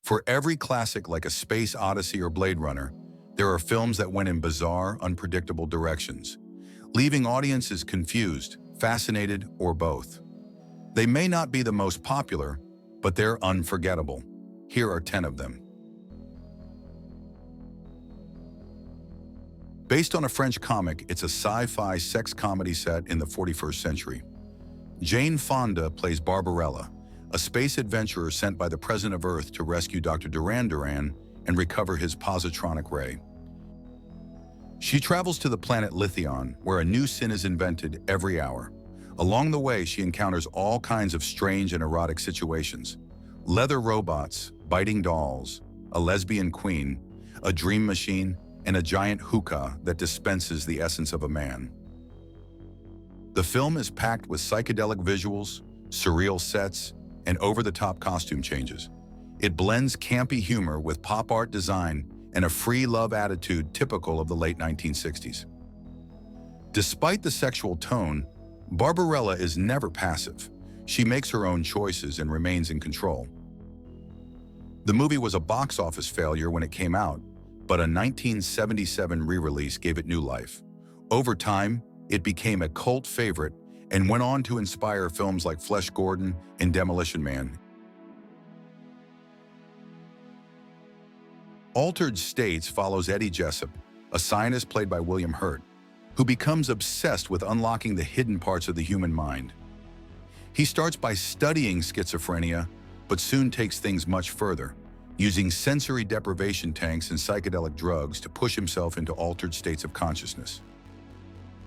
For every classic like A Space Odyssey or Blade Runner, there are films that went in bizarre, unpredictable directions, leaving audiences confused, fascinated, or both. They may not be the most popular, but they're unforgettable. Here are 10 of them. Based on a French comic, it's a sci-fi sex comedy set in the 41st century. Jane Fonda plays Barbarella, a space adventurer sent by the President of Earth to rescue Dr. Duran Duran and recover his positronic ray. She travels to the planet Lithion, where a new sin is invented every hour. Along the way, she encounters all kinds of strange and erotic situations. Leather robots, biting dolls, a lesbian queen, a dream machine, and a giant hookah that dispenses the essence of a man. The film is packed with psychedelic visuals, surreal sets, and over-the-top costume changes. It blends campy humor with pop art design and a free love attitude typical of the late 1960s. Despite the sexual tone, Barbarella is never passive. She makes her own choices and remains in control. The movie was a box office failure when it came out, but a 1977 re-release gave it new life. Over time, it became a cult favorite and went on to inspire films like Flesh Gordon and Demolition Man. Altered States follows Eddie Jessup, a scientist played by William Hurt, who becomes obsessed with unlocking the hidden parts of the human mind. He starts by studying schizophrenia, but soon takes things much further, using sensory deprivation tanks and psychedelic drugs to push himself into altered states of consciousness.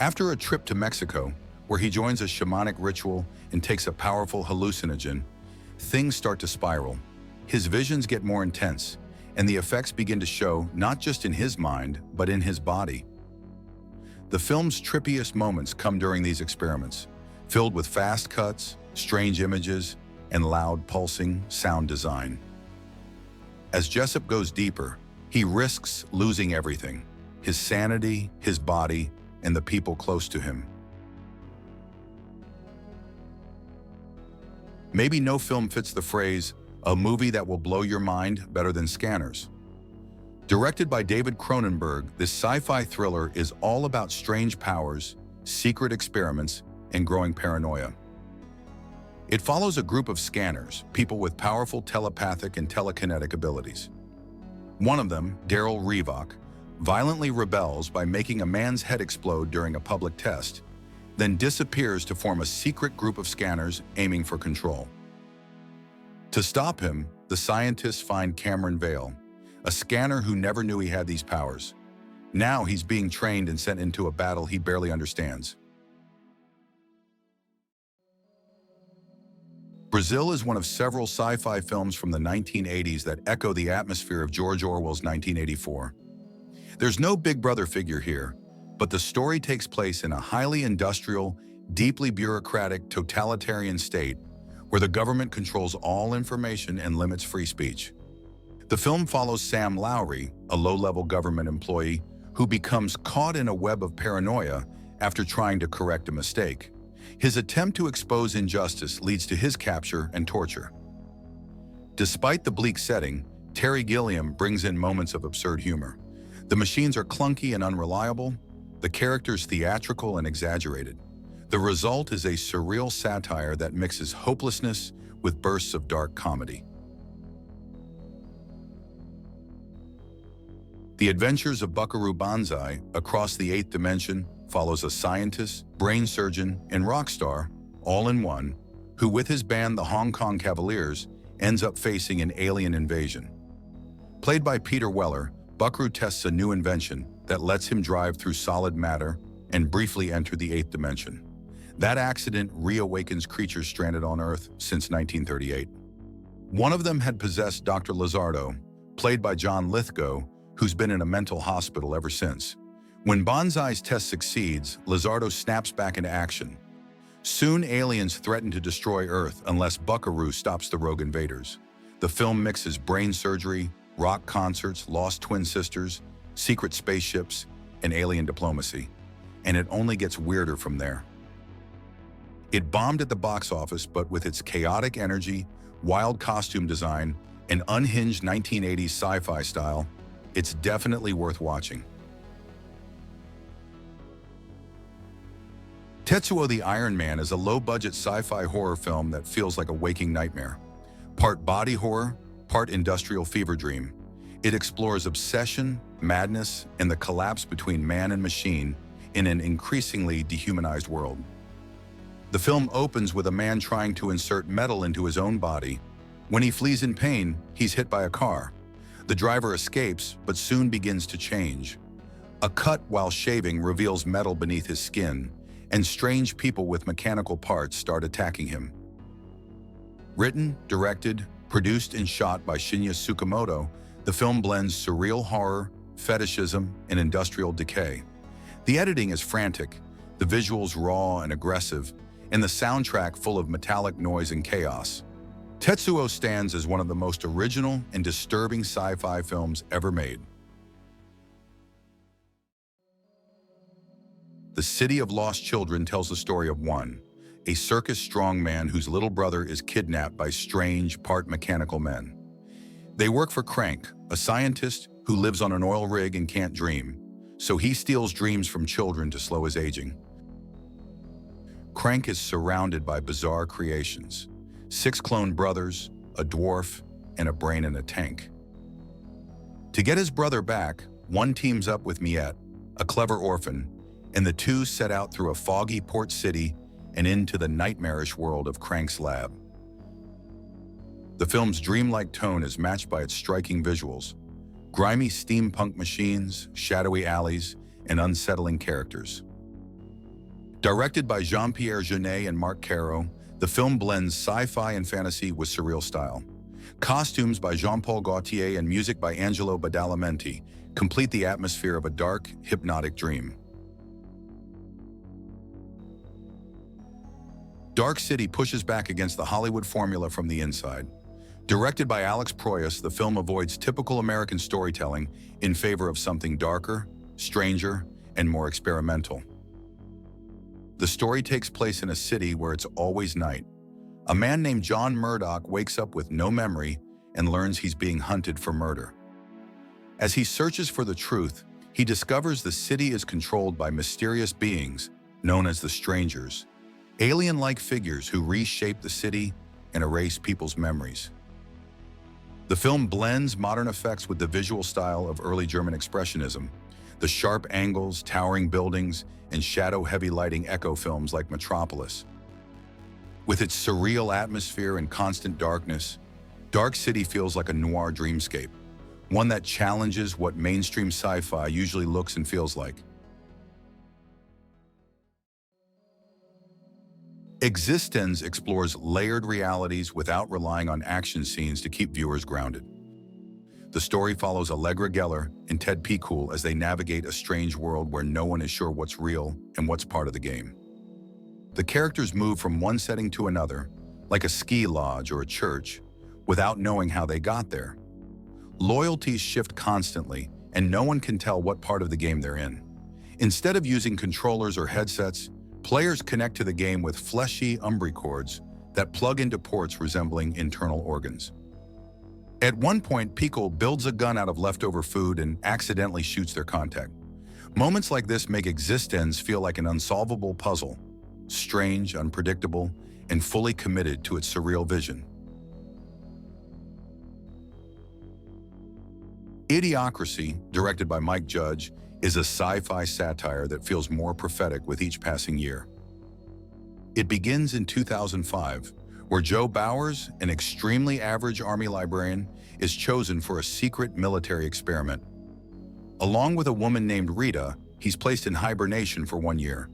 After a trip to Mexico, where he joins a shamanic ritual and takes a powerful hallucinogen, things start to spiral. His visions get more intense, and the effects begin to show not just in his mind, but in his body. The film's trippiest moments come during these experiments, filled with fast cuts, strange images, and loud, pulsing sound design. As Jessup goes deeper, he risks losing everything: his sanity, his body, and the people close to him. Maybe no film fits the phrase, "a movie that will blow your mind," better than Scanners. Directed by David Cronenberg, this sci-fi thriller is all about strange powers, secret experiments, and growing paranoia. It follows a group of scanners, people with powerful telepathic and telekinetic abilities. One of them, Daryl Revok, violently rebels by making a man's head explode during a public test, then disappears to form a secret group of scanners aiming for control. To stop him, the scientists find Cameron Vale, a scanner who never knew he had these powers. Now he's being trained and sent into a battle he barely understands. Brazil is one of several sci-fi films from the 1980s that echo the atmosphere of George Orwell's 1984. There's no Big Brother figure here, but the story takes place in a highly industrial, deeply bureaucratic, totalitarian state where the government controls all information and limits free speech. The film follows Sam Lowry, a low-level government employee who becomes caught in a web of paranoia after trying to correct a mistake. His attempt to expose injustice leads to his capture and torture. Despite the bleak setting, Terry Gilliam brings in moments of absurd humor. The machines are clunky and unreliable, the characters theatrical and exaggerated. The result is a surreal satire that mixes hopelessness with bursts of dark comedy. The Adventures of Buckaroo Banzai Across the Eighth Dimension follows a scientist, brain surgeon, and rock star, all in one, who with his band the Hong Kong Cavaliers ends up facing an alien invasion. Played by Peter Weller, Buckaroo tests a new invention that lets him drive through solid matter and briefly enter the eighth dimension. That accident reawakens creatures stranded on Earth since 1938. One of them had possessed Dr. Lizardo, played by John Lithgow, who's been in a mental hospital ever since. When Banzai's test succeeds, Lizardo snaps back into action. Soon, aliens threaten to destroy Earth unless Buckaroo stops the rogue invaders. The film mixes brain surgery, rock concerts, lost twin sisters, secret spaceships, and alien diplomacy. And it only gets weirder from there. It bombed at the box office, but with its chaotic energy, wild costume design, An unhinged 1980s sci-fi style, it's definitely worth watching. Tetsuo the Iron Man is a low-budget sci-fi horror film that feels like a waking nightmare. Part body horror, part industrial fever dream. It explores obsession, madness, and the collapse between man and machine in an increasingly dehumanized world. The film opens with a man trying to insert metal into his own body. When he flees in pain, he's hit by a car. The driver escapes, but soon begins to change. A cut while shaving reveals metal beneath his skin, and strange people with mechanical parts start attacking him. Written, directed, produced, and shot by Shinya Tsukamoto, the film blends surreal horror, fetishism, and industrial decay. The editing is frantic, the visuals raw and aggressive, and the soundtrack full of metallic noise and chaos. Tetsuo stands as one of the most original and disturbing sci-fi films ever made. The City of Lost Children tells the story of one, a circus strongman whose little brother is kidnapped by strange, part-mechanical men. They work for Crank, a scientist who lives on an oil rig and can't dream, so he steals dreams from children to slow his aging. Crank is surrounded by bizarre creations: 6 clone brothers, a dwarf, and a brain in a tank. To get his brother back, one teams up with Miette, a clever orphan, and the two set out through a foggy port city and into the nightmarish world of Crank's lab. The film's dreamlike tone is matched by its striking visuals: grimy steampunk machines, shadowy alleys, and unsettling characters. Directed by Jean-Pierre Jeunet and Marc Caro, the film blends sci-fi and fantasy with surreal style. Costumes by Jean-Paul Gaultier and music by Angelo Badalamenti complete the atmosphere of a dark, hypnotic dream. Dark City pushes back against the Hollywood formula from the inside. Directed by Alex Proyas, the film avoids typical American storytelling in favor of something darker, stranger, and more experimental. The story takes place in a city where it's always night. A man named John Murdoch wakes up with no memory and learns he's being hunted for murder. As he searches for the truth, he discovers the city is controlled by mysterious beings known as the Strangers, alien-like figures who reshape the city and erase people's memories. The film blends modern effects with the visual style of early German Expressionism. The sharp angles, towering buildings, and shadow-heavy lighting echo films like Metropolis. With its surreal atmosphere and constant darkness, Dark City feels like a noir dreamscape, one that challenges what mainstream sci-fi usually looks and feels like. eXistenZ explores layered realities without relying on action scenes to keep viewers grounded. The story follows Allegra Geller and Ted Picoul as they navigate a strange world where no one is sure what's real and what's part of the game. The characters move from one setting to another, like a ski lodge or a church, without knowing how they got there. Loyalties shift constantly, and no one can tell what part of the game they're in. Instead of using controllers or headsets, players connect to the game with fleshy umbilicords that plug into ports resembling internal organs. At one point, Pico builds a gun out of leftover food and accidentally shoots their contact. Moments like this make eXistenZ feel like an unsolvable puzzle, strange, unpredictable, and fully committed to its surreal vision. Idiocracy, directed by Mike Judge, is a sci-fi satire that feels more prophetic with each passing year. It begins in 2005, where Joe Bowers, an extremely average Army librarian, is chosen for a secret military experiment. Along with a woman named Rita, he's placed in hibernation for 1 year,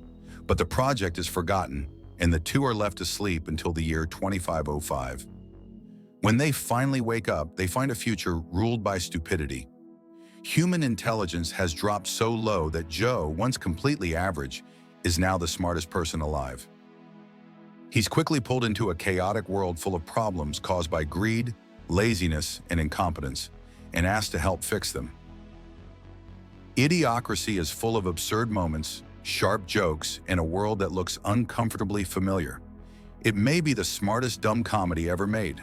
but the project is forgotten, and the two are left asleep until the year 2505. When they finally wake up, they find a future ruled by stupidity. Human intelligence has dropped so low that Joe, once completely average, is now the smartest person alive. He's quickly pulled into a chaotic world full of problems caused by greed, laziness, and incompetence, and asked to help fix them. Idiocracy is full of absurd moments, sharp jokes, and a world that looks uncomfortably familiar. It may be the smartest dumb comedy ever made.